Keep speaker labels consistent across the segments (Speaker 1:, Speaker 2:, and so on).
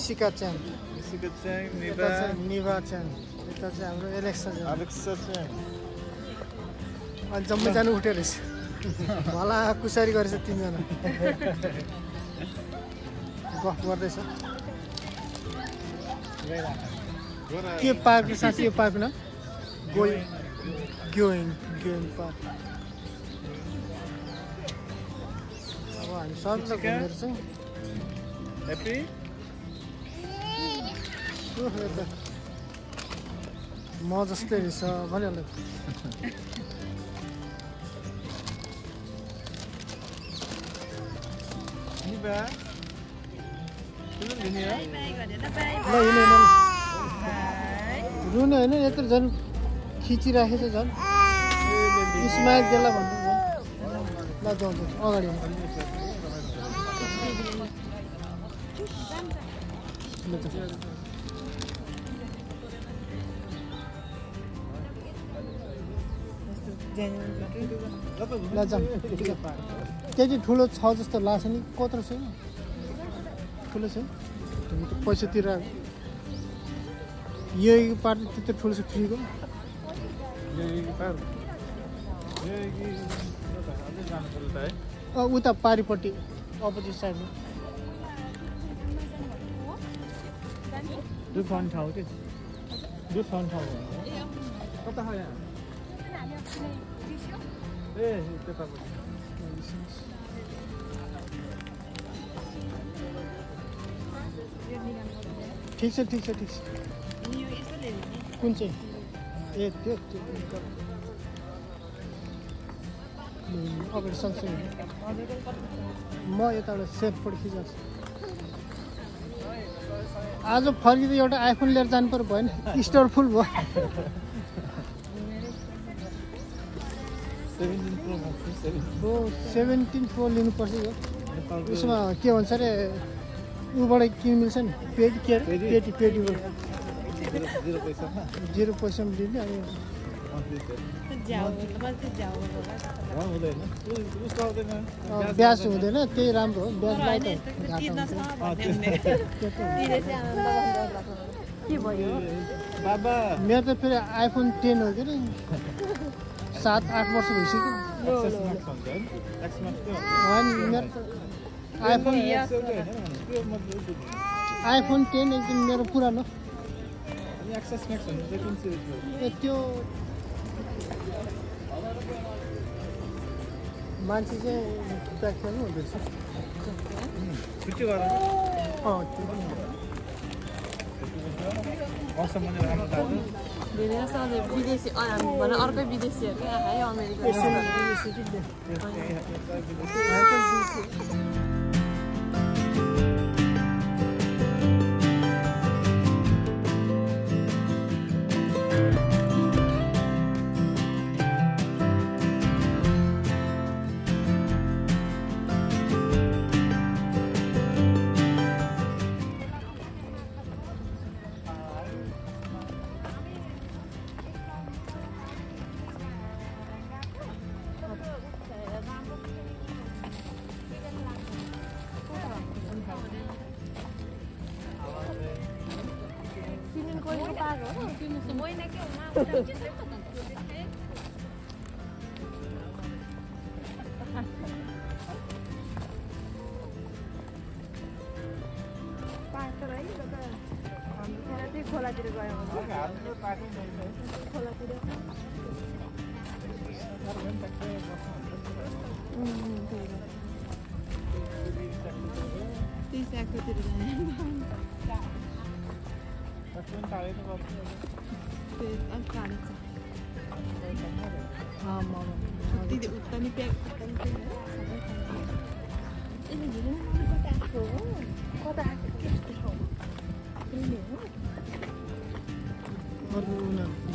Speaker 1: मिसिका च्याङ
Speaker 2: निभा
Speaker 1: निभा च्याङ यता चाहिँ हाम्रो एलेक्सा च्याङ
Speaker 2: अलेक्सा च्याङ
Speaker 1: अनि जम्मैजना उठेर रहेछ भला कुसारी गरेछ तिनजना गफ गर्दैछ के पार्क साँच्चै यो पार्क न ग्योइङ पार्क अब हामी सबैलाई घुमेर चाहिँ
Speaker 2: ह्याप्पी
Speaker 1: म जस्तै रहेछ भनिहाल्नु
Speaker 2: निभा
Speaker 1: रुने होइन यत्रो झन् खिचिराखेछ झन् इस्माइल त्यसलाई भन्नु ल जाउँ अगाडि ल जाउँ त्यति ठुलो छ जस्तो लाग्छ नि कत्रो छैन ठुलो छ पैसा तिरेर यो पार्ट त्यत्रो ठुलो छ फ्रीको उता पारिपट्टि अपोजिट साइडमा दुखाउनु ठाउँ के दुखाउनु ठाउँ
Speaker 2: कता हो यहाँ ए त्यतापट्टि
Speaker 1: ठिक छ कुन चाहिँ ए त्यो अगाडि सँगसँगै म यताबाट सेफबाट खिचाउँछु आज फर्किँदा एउटा आइफोन लिएर जानु पर्यो भएन स्टोर फुल भयो 17 प्रो लिनुपर्छ यो उसमा के भन्छ अरे उबाट किन मिल्छ नि पेटीबाट 0 पैसामा दिने अनि ब्याज हुँदैन त्यही राम्रो हो ब्याज
Speaker 2: बाबा
Speaker 1: मेरो त फेरि आइफोन 10 हो कि 7-8 वर्ष भइसक्यो आइफोन 10 एकदम मेरो पुरानो त्यो मान्छे चाहिँ प्याक गर्नु हुँदैछ
Speaker 3: विदेशी भन अर्कै विदेशीहरू क्या है अमेरिका खोलातिर गयो खोलातिर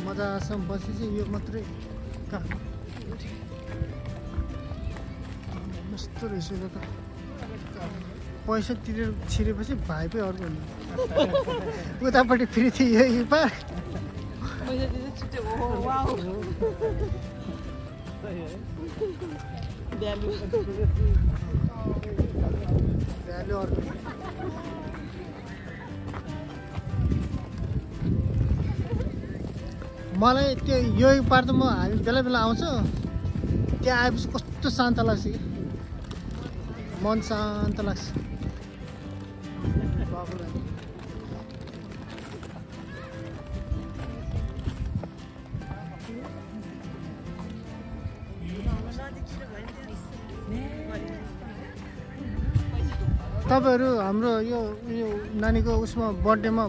Speaker 1: मजासँग बसेपछि यो मात्रै मस्तो रहेछ यो त पैसा तिरेर छिरेपछि भाइ पो अर्को हुने उतापट्टि फेरि थियो यो पार्क भ्यालु अर्को मलाई त्यो यो पार त म हामी बेला बेला आउँछु त्यहाँ आएपछि कस्तो शान्त लाग्छ कि मन शान्त लाग्छ तपाईहरु हाम्रो यो नानीको उसमा बर्थडेमा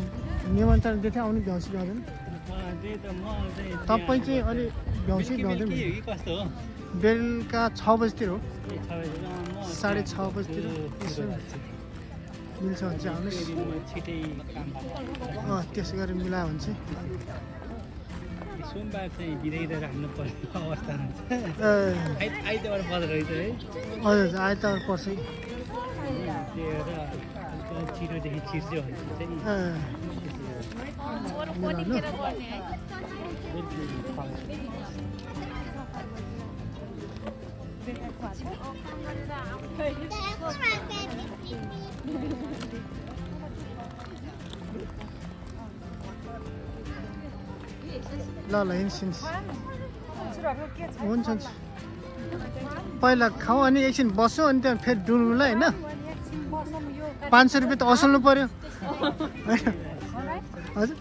Speaker 1: निमन्त्रण दिथे आउनु भ्याउँछ भ्याउँदैन तपाईँ चाहिँ अलि भ्याउँछ भ्याउँदैन बेलुका 6 बजीतिर हो 6:30 बजीतिर मिल्छ भने चाहिँ आउनुहोस् त्यसो गरेर मिलायो भने चाहिँ
Speaker 2: सोमबार चाहिँ बिदाइदा राख्नु पर्ने अवस्था हुन्छ आइतबार बजार है
Speaker 1: हजुर आइतबार पर्छ
Speaker 2: छिटोदेखि छिर्छ
Speaker 1: ल हिँड्छ हुन्छ पहिला खाऊ अनि एकछिन बस्यो अनि त्यहाँ फेरि डुल्नु ल होइन 500 रुपियाँ त असल्नु पर्यो हजुर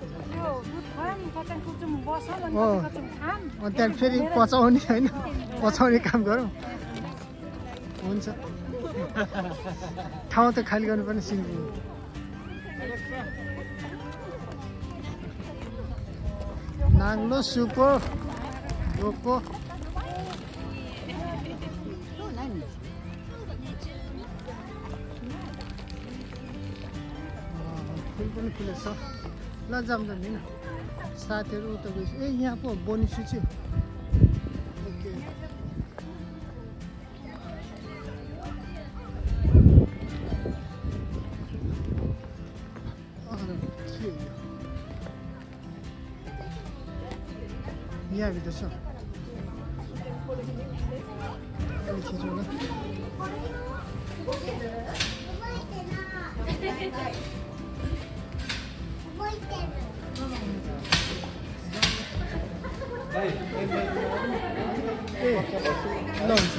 Speaker 1: त्यहाँ फेरि पचाउने होइन पचाउने काम गरौँ हुन्छ ठाउँ त खाली गर्नुपर्ने सिलगढी नाङ्लो सुपो रोको फुल पनि फुलेछ ल जाऊँ त नि साथीहरू उता गएछ ए यहाँ पो बोनी सुच्यो ओके यहाँ भित्र छ खिचौँ ल ल हुन्छ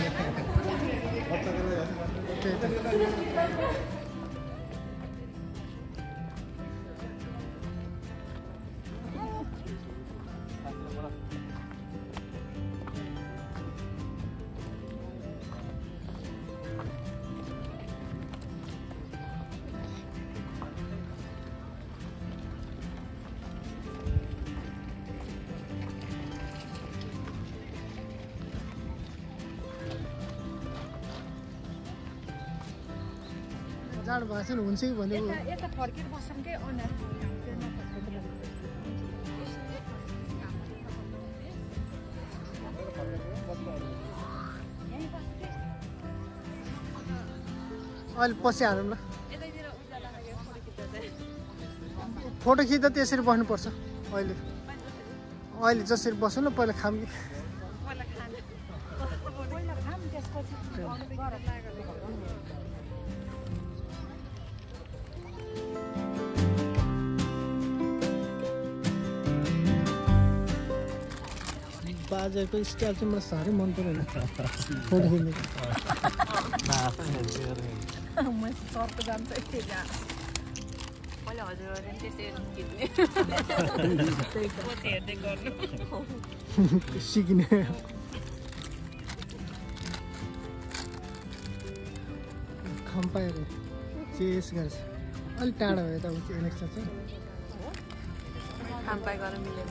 Speaker 1: जाडो भएको छैन हुन्छ कि भनेको
Speaker 4: यता फर्केर बस्छन् के अनार
Speaker 1: अहिले पछि हालौँ ल फोटो खिच्दा त्यसरी बस्नुपर्छ अहिले अहिले जसरी बस्नु न पहिला खाम कि बाजेको स्टाइल चाहिँ मलाई साह्रै मन परेन फोटो खिच्ने सिक्ने खम्पाएर चेस गर्छ अलिक टाढा भयो यता उच्च एलेक्सा चाहिँ
Speaker 3: खामपाई गर्न मिलेन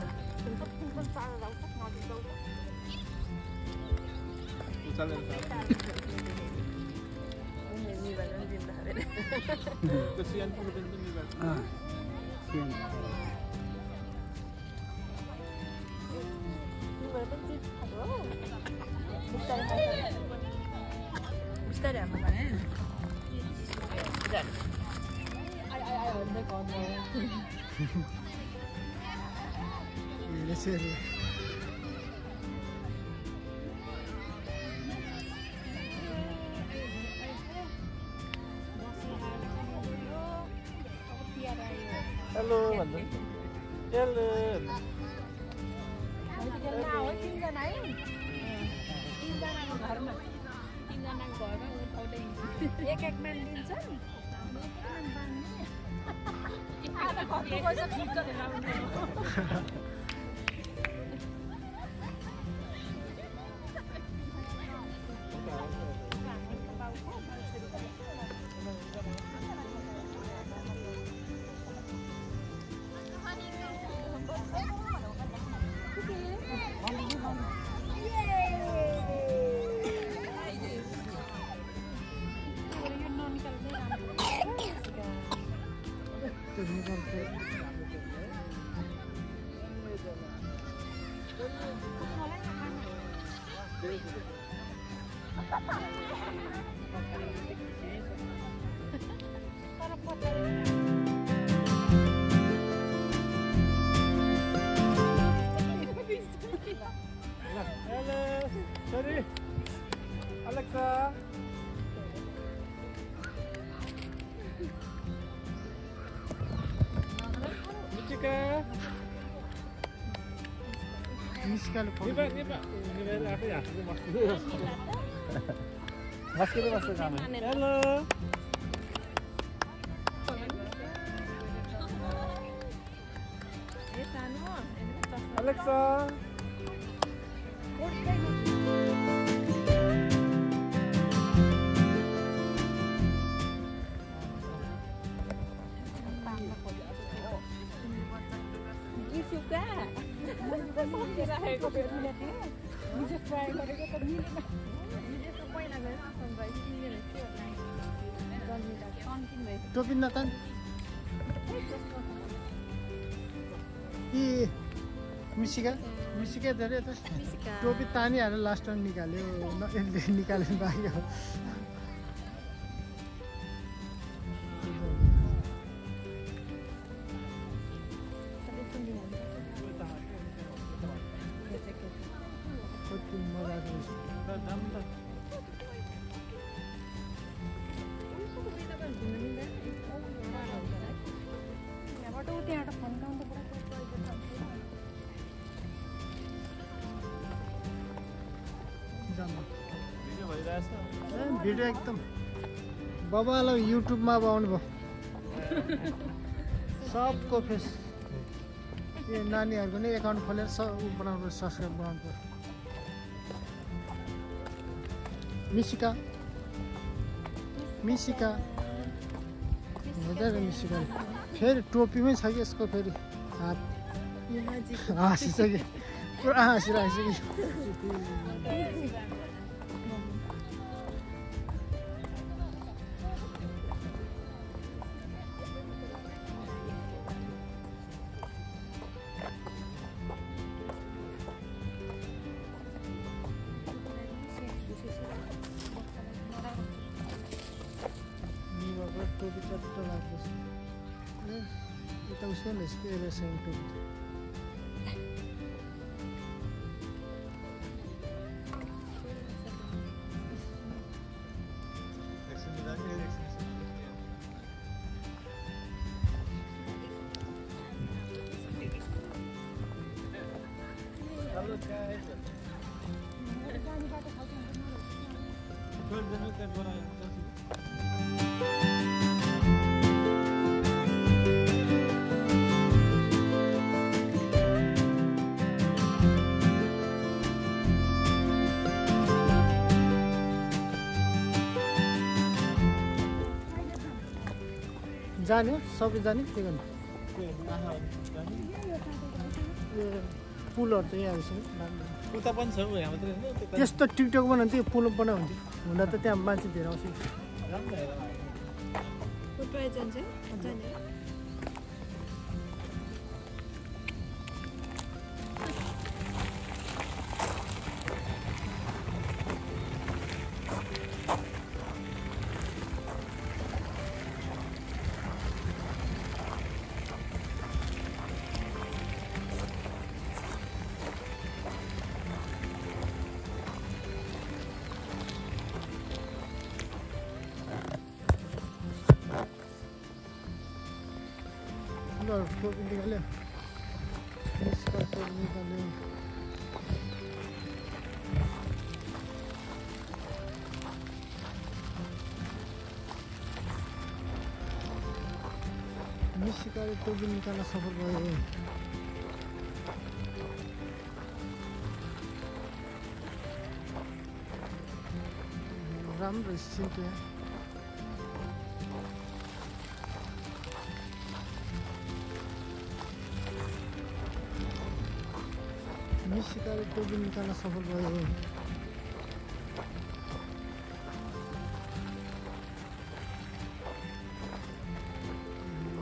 Speaker 2: Hello, hello.
Speaker 4: यतिखेर नआऊ है 3 जना है 3 जनाको घरमा
Speaker 3: 3 जनाको घरमा उठाउँदै
Speaker 4: एक मान दिन्छन् आधा घरको पैसा खिच्छ लाउने
Speaker 1: Sorry, Alexa. Michika. Michika le phone. Niba afai haatko basta jama. Hello. Alexa.
Speaker 3: सुका राखेको फेरि
Speaker 4: निजे ट्राई गरेको त मिलेन निजे त पहिला गएर सनराइज मिलेन के होला
Speaker 1: टोपी नतान मिसिका धेरै त टोपी तानिहालेर लास्टमा निकाल्यो निकाल्नु बाँकी हो भिडियो एकदम बाबालाई युट्युबमा अब आउनुभयो सबको फेस यो नानीहरूको नै एकाउन्ट खोलेर बनाउनु पर्छ सब्सक्राइब बनाउनु पर्छ मिसिका मिसिका फेरि टोपीमै छ कि यसको फेरि हात हाँसिसक्यो पुरा हाँसिरहेको टोपी चट्ट लाग्दैछ यता उसको रहेछ टोपी जाने हो सबै जाने के गर्नु पुलहरू त यहाँ
Speaker 2: उता पनि छ यहाँ मात्रै
Speaker 1: त्यस्तो टिकटक बनाउनु त्यो पुल बनाउँथ्यो हुँदा त त्यहाँ मान्छे धेरै आउँछ टोपी निकाल्यो निकाल्यो सिकारी टोपी निकाल्न सफल भयो। राम्रो सिक्यो। सिकारी टोपी निकाल्न सफल भयो।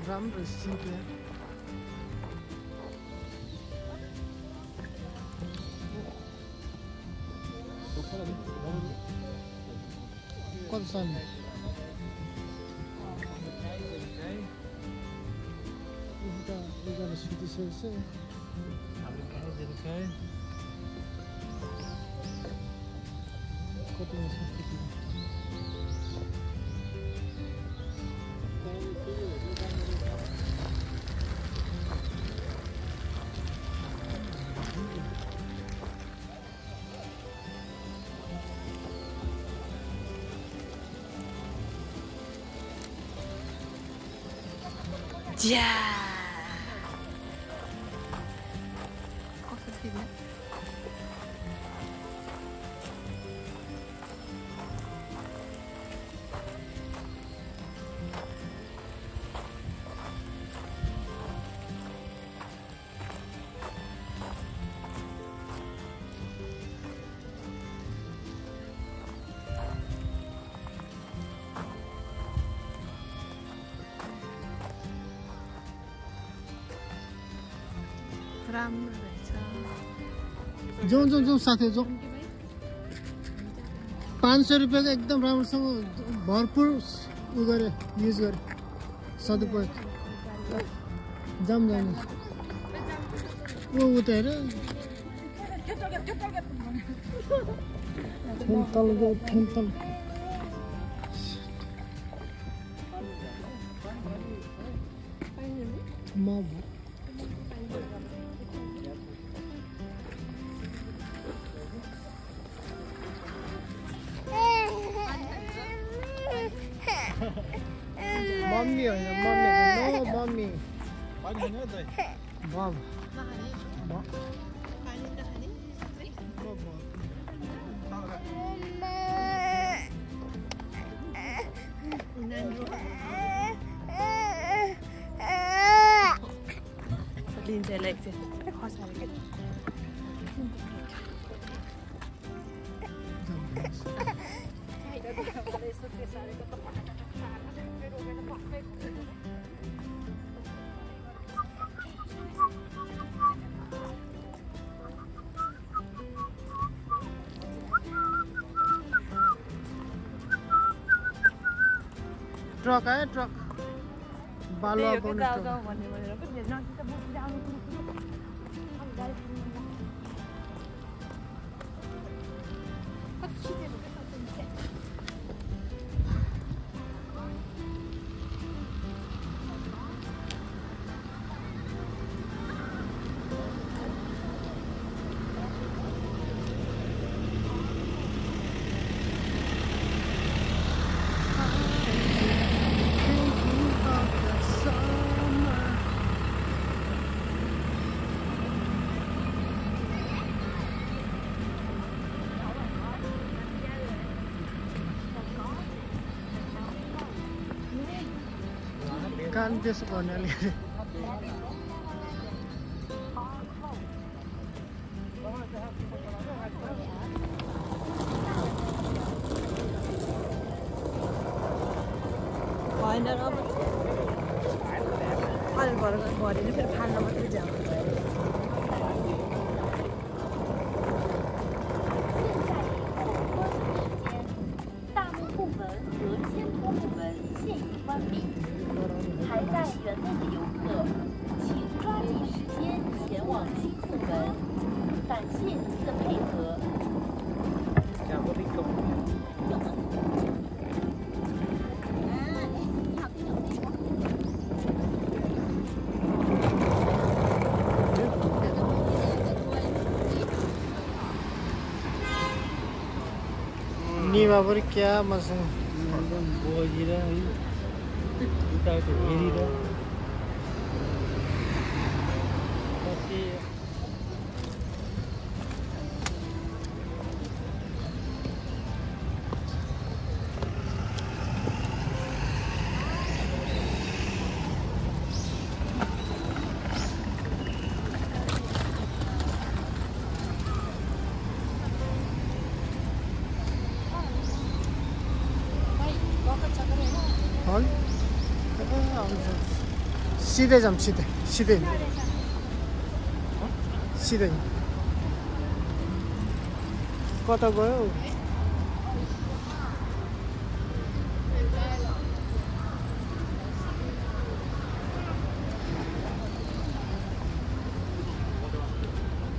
Speaker 1: राम्रो सिक्यो। कति छ नि? एकजना सुतिसकेको छ। कतिमा संस्कृति
Speaker 3: Kostet viel, ne? राम्रो रहेछ।
Speaker 1: जाउँ साथै जाउँ। 500 रुपियाँको एकदम राम्रोसँग भरपुर उ गरे युज गरे सदुपयोग। जाउँ उता हेर तल मम्मी होइन मम्मी
Speaker 3: लिन्छ लाग्छ खसालेको
Speaker 1: ट्रक आयो ट्रक बालुवा पाउने ट्रक
Speaker 3: भन्ने भनेर पो नकिता बोकेर आउनु
Speaker 1: कान त्यसो भन्नाले
Speaker 3: होइन र अब अहिले भरेन फेरि फाल्न मात्रै जाऊ
Speaker 5: 还在园内的游客，请抓紧时间前往新后门，感谢您的配合。
Speaker 1: निमा पनि क्या मसँग
Speaker 2: एकदम बोजिरहेको है उताबाट हेरेर
Speaker 1: सिधै जाऊँ सिधै सिधै सिधै कता गयो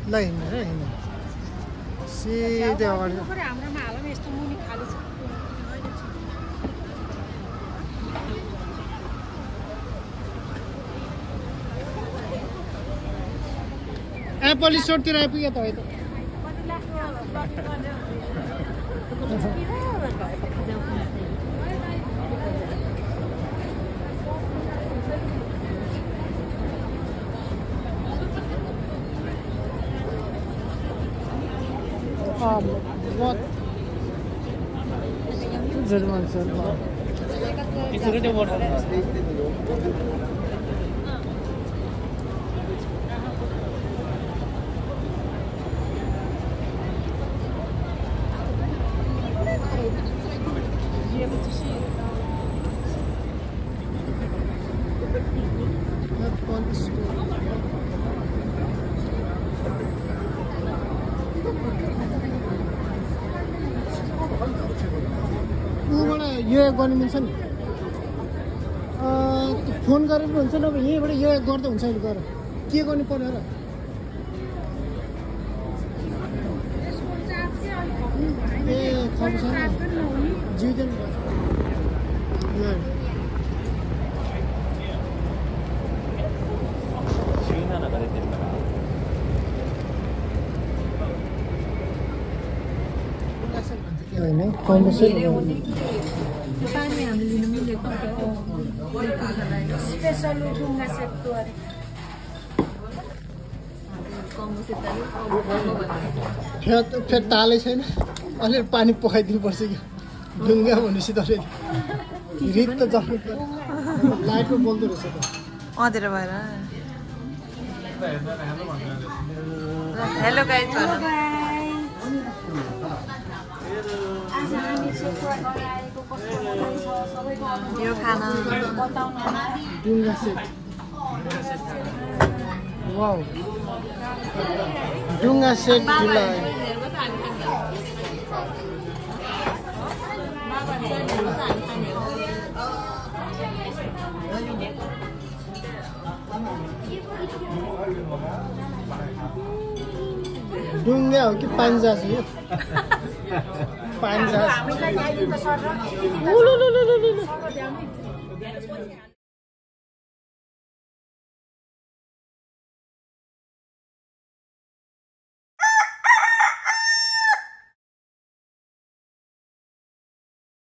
Speaker 1: ल हिँड्नु र हिँड्नु सिधै अगाडि
Speaker 4: हाम्रोमा हालमा यस्तो मुनि खाली छ
Speaker 1: एप्पल स्टोरतिर आइपुग्यो त होइन
Speaker 2: Itu dia buat apa?
Speaker 1: यो एक गर्नु मिल्छ नि फोन गरेर हुन्छ नभए यहीँबाट यो एक गर्दा हुन्छ नि गर के गर्नु पर्यो र ए खबर छैन जिउँदैन होइन कमर्सियल
Speaker 4: पानी हामीले लिनु मिलेको स्पेसल ढुङ्गा सेटको अरे
Speaker 1: फेरि तालै छैन अलिअलि पानी पखाइदिनु पर्छ कि ढुङ्गा भनेपछि त रित त जफ्नु लाइटमा बोल्दो रहेछ त
Speaker 3: अँधेरो भएर हेलो गाइज यो खाना
Speaker 1: ढुङ्गा सेट वाउ ढुङ्गा सेट ढुङ्गा हो कि पान्जा छ यो पान्जा